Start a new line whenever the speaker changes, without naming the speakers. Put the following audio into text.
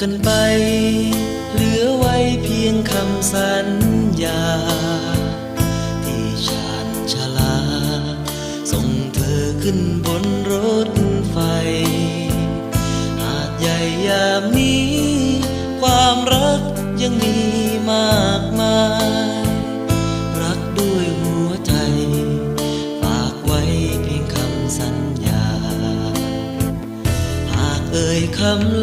กันไปเหลือไว้เพียงคำสัญญาที่ชาญชาลาส่งเธอขึ้นบนรถไฟหาดใหญ่ยามนี้ความรักยังมีมากมายรักด้วยหัวใจฝากไว้เพียงคำสัญญาหากเอ่ยคำ